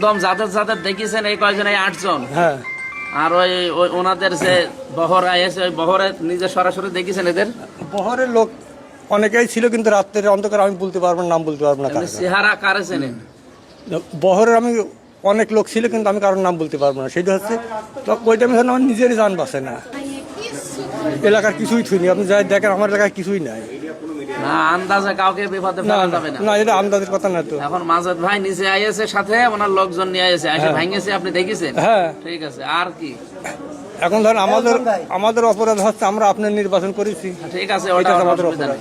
একদম যাদের যাদের দেখেছেন এই কয়জন, এই 8 জন। হ্যাঁ, আর ওই ওই ওনাদের যে বহর আইছে, ওই বহরে নিজে সরাসরি দেখেছেন এদের? বহরের লোক অনেকেই ছিল, কিন্তু রাত্রের অন্ধকার আমি বলতে পারবো না, নাম বলতে পারবো না এমনি কার। চেহারা কারে চেনেন? বহরের আমি অনেক লোক ছিল, কিন্তু আমি কারোর নাম বলতে পারবো না। সেটা হচ্ছে তো ওই টাইমে আমার নিজেরই জান বাঁচে না, এলাকার কিছুই থুইনি। আপনি যাই দেখেন আমার এলাকায় কিছুই নাই। না, আন্দাজে কাউকে বিপদে না ফেলা যাবে না। না, এটা আন্দাজের কথা না তো। এখন মাজেদ ভাই নিচে আইছে, সাথে ওনার লোকজন নিয়ে আইছে, এসে ভাঙেছে, আপনি দেখেছেন? হ্যাঁ, ঠিক আছে, আর কি? এখন ধরেন আমাদের অপরাধ হচ্ছে আমরা আপনার নির্বাচন করেছি। ঠিক আছে, ওটা আমাদের অপরাধ।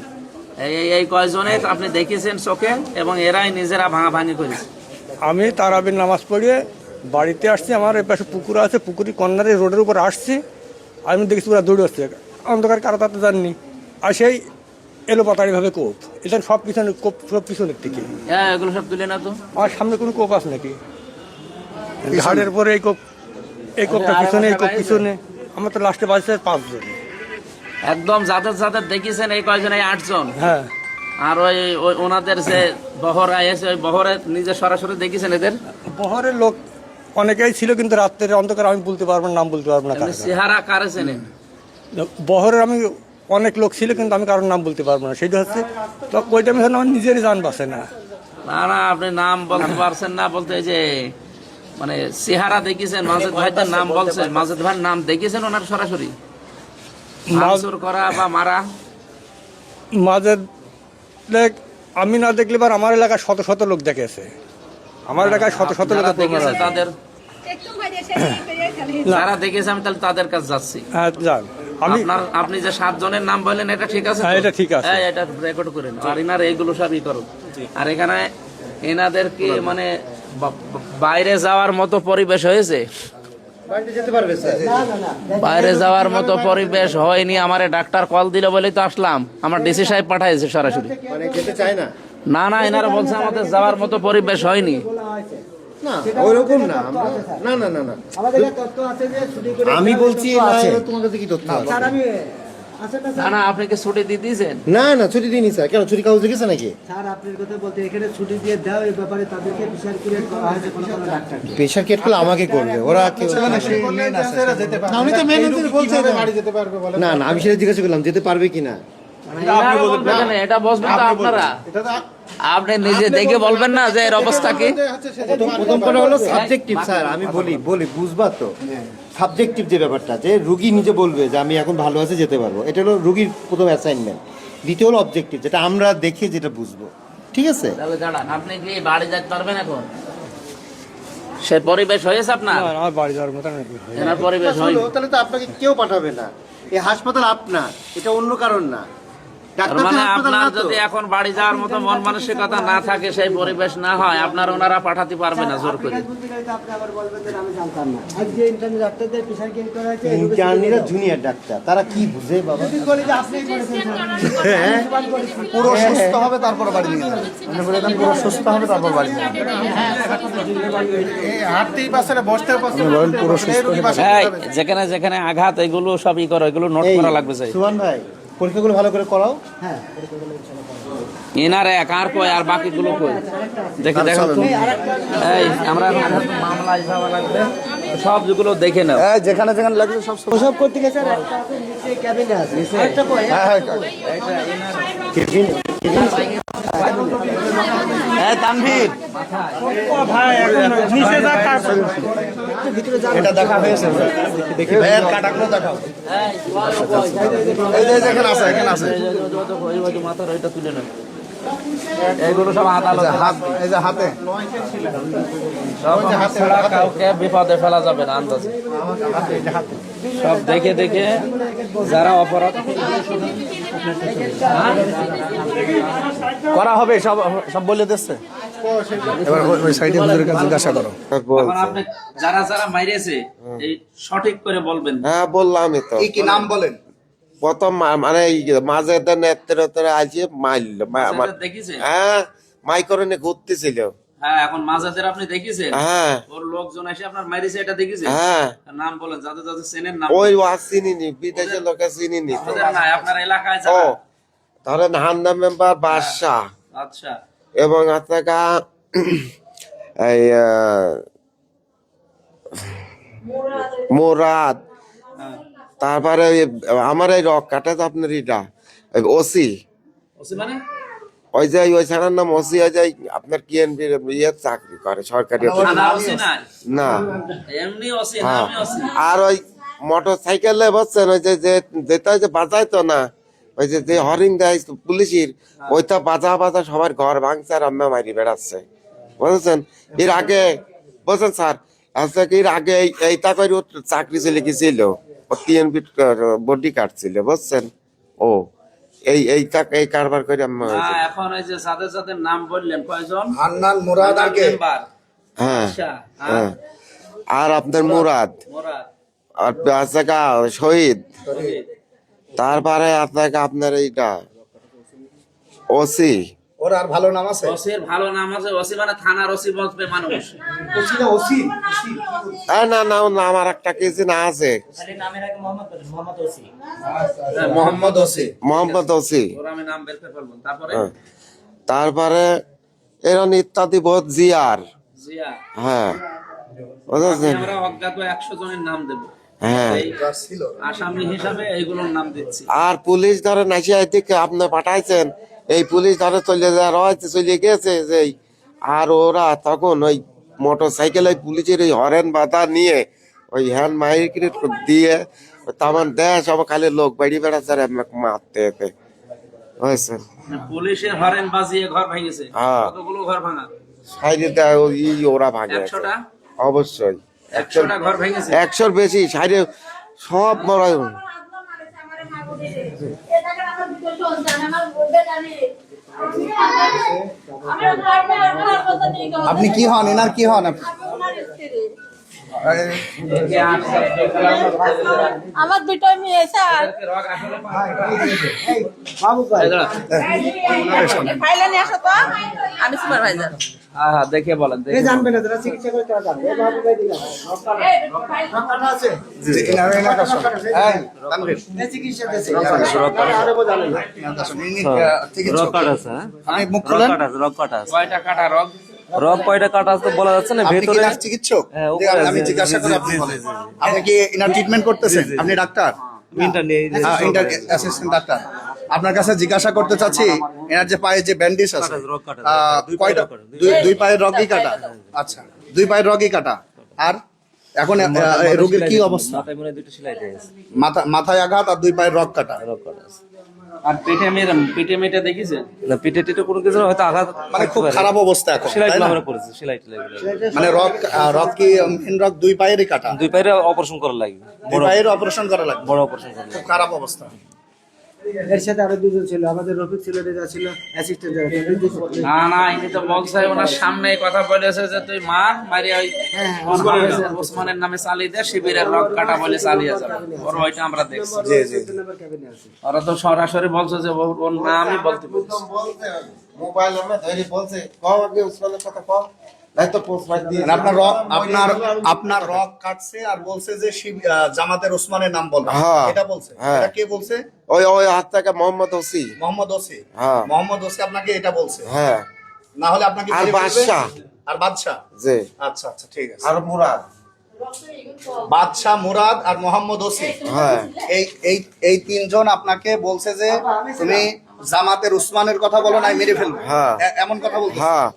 এই কয়জনে আপনি দেখেছেন চোখে, এবং এরাই নিজেরা ভাঙাভাঙি করেছে। আমি তারাবির নামাজ পড়িয়ে বাড়িতে আসছি, আমার এই পাশে পুকুর আছে, পুকুরি কর্নারে রোডের উপর আসছি, আমি দেখছি পুরো দৌড়ে আসছে, অন্ধকার কারো তাতে জাননি। আর সেই এলো পাতাড়িভাবে কোপ, এটা সব পিছনে কোপ, সব পিছনের দিকে। হ্যাঁ, এগুলো সব তুলে না তো। আর সামনে কোনো কোপ আছে নাকি? ঘাড়ের পরে এই কোপ, এই কোপটা পিছনে, এই কোপ পিছনে। আমার তো লাস্টে বাজছে 5 জন। একদম যাদের যাদের দেখেছেন এই কয়জন, এই 8 জন। হ্যাঁ, আর ওই ওই ওনাদের যে বহর আইছে, ওই বহরে নিজে সরাসরি দেখেছেন এদের? বহরের লোক অনেকেই ছিল, কিন্তু রাত্রের অন্ধকার আমি বলতে পারবো না, নাম বলতে পারবো না কার। এমনি চেহারা কারে চেনেন? বহরের আমি অনেক লোক ছিল, কিন্তু আমি কারোর নাম বলতে পারবো না। সেটা হচ্ছে তো ওই টাইমে আমার নিজেরই জান বাঁচে না। না না, আপনি নাম বলতে পারছেন না, বলতে এই যে মানে চেহারা দেখেছেন, মাজেদ ভাইদের নাম বলছেন, মাজেদ ভাইয়ের নাম দেখেছেন ওনার সরাসরি ভাঙচুর করা বা মারা? মাঝে আমি না দেখলে এবার আমার এলাকায় শত শত লোক দেখেছে, আমার এলাকায় শত শত লোক যারা দেখেছে তাদের, যারা দেখেছে আমি তাহলে তাদের কাছে যাচ্ছি। হ্যাঁ, যান। আপনি যে 7 জনের নাম বললেন, এটা ঠিক আছে? হ্যাঁ, এটা ঠিক আছে। এটা রেকর্ড করেন, আর এনার এইগুলো সবই করুন। আর এখানে এনাদেরকে মানে বাইরে যাওয়ার মতো পরিবেশ হয়েছে? বাইরে যাওয়ার মতো পরিবেশ হয়নি। আমারে ডাক্তার কল দিল বলেই তো আসলাম, আমার ডিসি সাহেব পাঠাইছে সরাসরি। না না, এনারা বলছে আমাদের যাওয়ার মতো পরিবেশ হয়নি। আমি বলছি তোমার কাছে কি তথ্য আছে? না না, আপনি কি ছুটি দিয়ে দিয়েছেন? না না, ছুটি দিইনি স্যার। কেন, ছুটি কাগজ দেখেছে নাকি? স্যার আপনার কথা বলতে এখানে ছুটি দিয়ে দাও, এই ব্যাপারে তাদেরকে বিচার ক্রিয়েট করা হয়েছে কোনো কোনো ডাক্তারকে। প্রেশার কেট করলে আমাকে করবে ওরা কেউ। আমি তো মেন বলছি না না, আমি সেটা জিজ্ঞাসা করলাম যেতে পারবে কিনা। এনারা বলবে কেন? এটা বসবেন তো আপনারা, আপনি নিজে দেখে বলবেন না যে এর অবস্থা কি? প্রথম কথা হলো সাবজেক্টিভ স্যার, আমি বলি বুঝবা তো, সাবজেক্টিভ যে ব্যাপারটা, যে রুগী নিজে বলবে যে আমি এখন ভালো আছে, যেতে পারবো, এটা হলো রুগীর প্রথম অ্যাসাইনমেন্ট। দ্বিতীয় হলো অবজেক্টিভ, যেটা আমরা দেখে যেটা বুঝবো। ঠিক আছে, তাহলে দাঁড়ান, আপনি কি বাড়ি যেতে পারবেন এখন? সে পরিবেশ হয়েছে আপনার? আমার বাড়ি যাওয়ার মতো নাকি? এনার পরিবেশ হয়নি। তাহলে তো আপনাকে কেউ পাঠাবে না। এই হাসপাতাল আপনার, এটা অন্য কারণ না। তার মানে আপনার যদি এখন বাড়ি যাওয়ার মতো মন মানসিকতা না থাকে, সেই পরিবেশ না হয়, আপনার ওনারা পাঠাতে পারবে না জোর করে। আপনি আবার বলবেন যে আমি জানতাম না। আজ যে ইন্টারনেট ডাক্তারদের বিচার ক্রিয়েট করা হয়েছে, ইন্টার্নিরা জুনিয়র ডাক্তার, তারা কি বুঝে বাবা? যদি বলি যে আপনিই করেছেন হ্যাঁ, পুরো সুস্থ হবে তারপর বাড়ি নিয়ে যাবে। মানে বলে দেন পুরো সুস্থ হবে তারপর বাড়ি নিয়ে যাবে। এই হাঁটতেই পারছে না, বসতেও পারছে না, পুরো সুস্থ এই যেখানে যেখানে আঘাত, এগুলো সবই করো, এগুলো নোট করা লাগবে। চাই সুহান ভাই, পরীক্ষাগুলো ভালো করে করাও। হ্যাঁ, এনার এক আর কই, আর বাকিগুলো কই দেখি, দেখো তো। এই আমরা মামলায় যাওয়া লাগবে, সব যেগুলো দেখে নাও। যেখানে যেখানে লাগছে সব ওসব করতে গেছে আর একটা আছে নিচে ক্যাবিনে আছে। একটা কই এই তানভীর, এটা দেখা হয়েছে, দেখি ভাইয়ের কাটাগুলো দেখাও। এই যে এখানে আছে, এখানে আছে, মাথার ওইটা তুলে নেন। এগুলো সব আদালত, হাত, এই যে হাতে কাউকে বিপদে ফেলা যাবে না আন্দাজে। সব দেখে দেখে যারা অপরাধ করা হবে, সব সব বলে দিচ্ছে। এবার ওই সাইডে হুজুরের কাছে জিজ্ঞাসা করো। এখন আপনি যারা যারা মাইরেছে এই সঠিক করে বলবেন। হ্যাঁ, বললামই তো। কি নাম বলেন? প্রথম মানে মাঝে নেত্রে আইছে মারল। দেখেছে? হ্যাঁ, মাইকরণে ঘুরতেছিল। হ্যাঁ, এখন মাঝাদের আপনি দেখেছেন? হ্যাঁ ওর লোকজন এসে আপনার মাইরেছে, এটা দেখেছেন? হ্যাঁ, নাম বলেন, যাদের যাদের চেনেন নাম। ওই ওয়াজ চিনিনি, বিদেশের লোকে চিনিনি তো। ওদের নাই, আপনার এলাকায় ও যারা। ধরেন হান্না মেম্বার বাদশাহ, আচ্ছা, এবং আপনার এই মোরাদ, তারপরে আমার এই রক কাটা তো আপনার এটা ওসি, ওসি মানে ওই যে ওই ছাড়ার নাম ওসি, ওই যে আপনার কিএনপি ইয়ে চাকরি করে সরকারি থানা ওসি নাই, না। এমনি ওসি হ্যাঁ, নামই ওসি। আর ওই মোটর সাইকেলে বসছেন ওই যে যেটা যে বাজাইতো না, ওই যে হরিং দেয় পুলিশের, ওইটা বাজা বাজা সবার ঘর ভাঙছে আর আম্মা মারি বেড়াচ্ছে, বুঝেছেন? এর আগে বুঝছেন স্যার, আচ্ছা এর আগে এইটা করে ওর চাকরি চলে গেছিল, ও টিএনপি বডি কার্ড ছিল, বুঝছেন? ও এই কারবার করে আম্মা হয়েছে। এখন এই যে যাদের যাদের নাম বললেন কয়জন? হান্নান মুরাদ আর কে? মেম্বার। হ্যাঁ আচ্ছা, হ্যাঁ। আর আপনার মুরাদ, মোরাদ, আর আছে কা শহীদ, তারপরে আপনার এইটা ওসি। ওর আর ভালো নাম আছে? ওসির ভালো নাম আছে, ওসি মানে থানার ওসি বলবে মানুষ। ওসি না ওসি? না না না, আমার একটা কিছু না আছে, মোহাম্মদ ওসি। মোহাম্মদ ওসি। ওর আমি নাম বের করে ফেলবো। তারপরে হ্যাঁ। তারপরে এরকম ইত্যাদি বহুত জিয়ার। জিয়া। হ্যাঁ বুঝেছেন? আমরা অজ্ঞাত 100 জনের নাম দেব, হ্যাঁ। এই আসামি হিসাবে এইগুলোর নাম দিচ্ছি। আর পুলিশ ধরে নাসি থেকে আপনি পাঠাইছেন, এই পুলিশ ধরে চলে যায় রয়েছে, চলে গেছে যে, আর ওরা তখন ওই মোটর সাইকেলে পুলিশের ওই হরেন বাধা নিয়ে ওই হ্যান্ড মাইক্রেট দিয়ে তেমন দেয় সব খালি লোক বাড়ি বেড়াচ্ছে আর আমাকে মারতে যেতে হয়েছে। পুলিশের হরেন বাজিয়ে ঘর ভেঙেছে। হ্যাঁ। কতগুলো ঘর ভাঙা? সাইডে দেয় ওরা ভাগে। 100টা? অবশ্যই 100টা ঘর ভেঙেছে। 100-র বেশি সাইডে সব মরা। আপনি কি হন? এনার কি হন আপনি? আমার দুটো মেয়ে স্যার ফাইলে নিয়ে আসো তো, আমি সুপারভাইজার। হ্যাঁ হ্যাঁ, দেখে বলেন, দেখে জানবে না, যারা চিকিৎসা করে তারা জানবে। বাবু ভাই দিলাম। আছে। জি, এনার কাছে। এই, তানভীর। এই চিকিৎসা দিয়েছে। আরো জানেন না। চিকিৎসক। আপনি মুখ খুলেন। কয়টা কাটা রগ? রগ কয়টা কাটা আছে বলা যাচ্ছে না, আপনি কি ভেতরে এনার চিকিৎসক? হ্যাঁ, জি, উপরে আমি আছে। জিজ্ঞাসা জি, করে জি, আপনি জি, বলেন। জি, জি। আপনি কি এনার ট্রিটমেন্ট করতেছেন? আপনি ডাক্তার? ইন্টার নিয়ে এই যে ইন্টার অ্যাসিস্ট্যান্ট ডাক্তার। আপনার কাছে জিজ্ঞাসা করতে চাচ্ছি, এনার যে পায়ে যে ব্যান্ডেজ আছে, রগ কাটা, দুই পায়ের কয়টা? রগ কাটা, দুই পায়ের রগই কাটা। আচ্ছা, দুই পায়ের রগই কাটা। আর এখন রোগীর কি অবস্থা? মাথায় মনে হয় দুটো সেলাই দিয়েছে, মাথায় আঘাত আর দুই পায়ের রগ কাটা। রগ কাটা আছে। আর পেটে মেটে দেখেছেন? না, পিঠে টিটে কোনো কিছু না, হয়তো আঘাত মানে খুব খারাপ অবস্থা এখন, সেলাই তাই না? আমরা করেছি, সেলাই টেলাই গুলো। মানে রগ কি মেন রগ দুই পায়েরই কাটা? দুই পায়ের অপারেশন করা লাগবে, দুই পায়ের অপারেশন করা লাগবে। বড় অপারেশন করা লাগবে। খুব খারাপ অবস্থা। এর সাথে আরো দুজন ছিল, আমাদের রফিক ছিল, রেজা ছিল, অ্যাসিস্ট্যান্ট। না না, ইনি তো বক্স সাহেব ওনার সামনে কথা বলেছে যে তুই মারি ওই ওসমানের নামে চালিয়ে দে, শিবিরের রগ কাটা বলে চালিয়ে যাবে। ওর ওইটা আমরা দেখছি। ওরা তো সরাসরি বলছে যে ওর নামই বলতে বলছে। মোবাইল আমরা ধরে বলছে কও আগে উসমানের কথা কও, নাই তো পোস্ট মার দিয়ে। মানে আপনার রগ কাটছে আর বলছে যে জামাতের ওসমানের নাম বলবে, হ্যাঁ, এটা বলছে। হ্যাঁ। এটা কে বলছে? ওই হাত থেকে মোহাম্মদ ওসি। মোহাম্মদ ওসি। হ্যাঁ। মোহাম্মদ ওসি আপনাকে এটা বলছে? হ্যাঁ। না হলে আপনাকে আর মেরে ফেলবে? বাদশা। আর বাদশা। জি। আচ্ছা আচ্ছা, ঠিক আছে। আর মুরাদ। বাদশা, মুরাদ আর মোহাম্মদ ওসি, হ্যাঁ। এই তিনজন আপনাকে বলছে যে তুমি জামাতের উসমানের কথা বলো, নাই মেরে ফেলবে, হ্যাঁ। এমন কথা বলছে। হ্যাঁ।